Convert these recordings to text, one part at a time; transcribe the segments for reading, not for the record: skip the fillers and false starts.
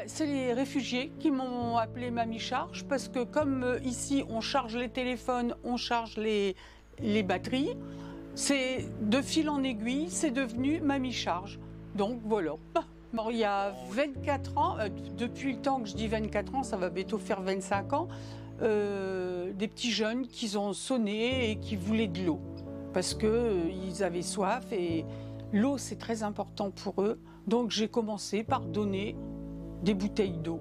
C'est les réfugiés qui m'ont appelé Mamie Charge parce que comme ici on charge les téléphones, on charge les batteries, c'est de fil en aiguille, c'est devenu Mamie Charge. Donc voilà. Il y a 24 ans, depuis le temps que je dis 24 ans, ça va bientôt faire 25 ans, des petits jeunes qui ont sonné et qui voulaient de l'eau parce qu'ils avaient soif et l'eau c'est très important pour eux. Donc j'ai commencé par donner des bouteilles d'eau.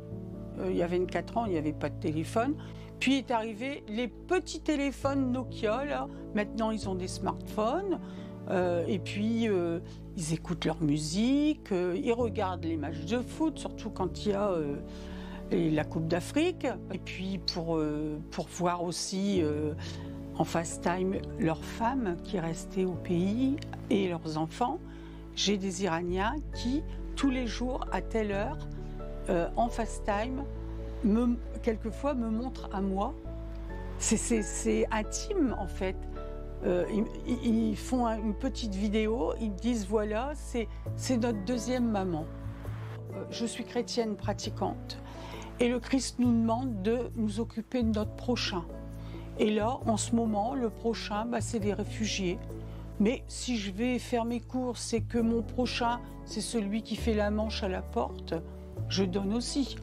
Il y a 24 ans, il n'y avait pas de téléphone. Puis est arrivé les petits téléphones Nokia, là. Maintenant ils ont des smartphones. Et puis ils écoutent leur musique, ils regardent les matchs de foot, surtout quand il y a la Coupe d'Afrique. Et puis pour voir aussi en FaceTime leurs femmes qui restaient au pays et leurs enfants. J'ai des Iraniens qui, tous les jours, à telle heure, en FaceTime, quelquefois me montrent à moi. C'est intime en fait. Ils font une petite vidéo, ils me disent voilà, c'est notre deuxième maman. Je suis chrétienne pratiquante et le Christ nous demande de nous occuper de notre prochain. Et là, en ce moment, le prochain, c'est les réfugiés. Mais si je vais faire mes courses et que mon prochain, c'est celui qui fait la manche à la porte, je donne aussi.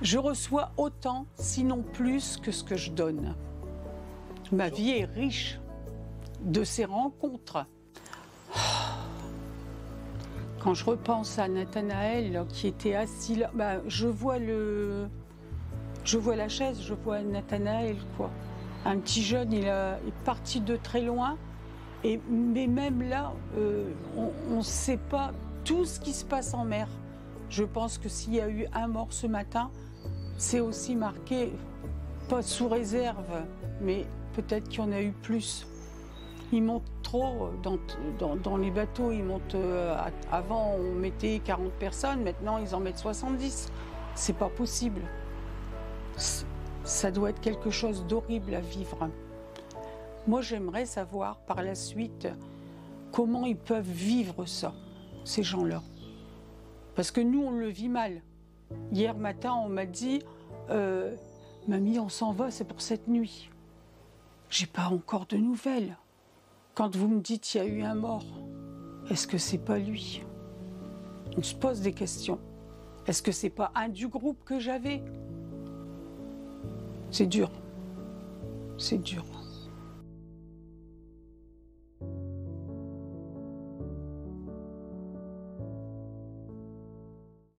Je reçois autant, sinon plus, que ce que je donne. Ma vie est riche de ces rencontres. Quand je repense à Nathanaël qui était assis là, je vois la chaise, je vois Nathanaël, quoi. Un petit jeune, il est parti de très loin. Mais même là, on ne sait pas tout ce qui se passe en mer. Je pense que s'il y a eu un mort ce matin, c'est aussi marqué, pas sous réserve, mais peut-être qu'il y en a eu plus. Ils montent trop dans les bateaux. Ils montent, avant, on mettait 40 personnes, maintenant, ils en mettent 70. C'est pas possible. Ça doit être quelque chose d'horrible à vivre. Moi, j'aimerais savoir par la suite comment ils peuvent vivre ça, ces gens-là. Parce que nous, on le vit mal. Hier matin, on m'a dit « Mamie, on s'en va, c'est pour cette nuit. » J'ai pas encore de nouvelles. Quand vous me dites qu'il y a eu un mort, est-ce que c'est pas lui? On se pose des questions. Est-ce que c'est pas un du groupe que j'avais? C'est dur. C'est dur.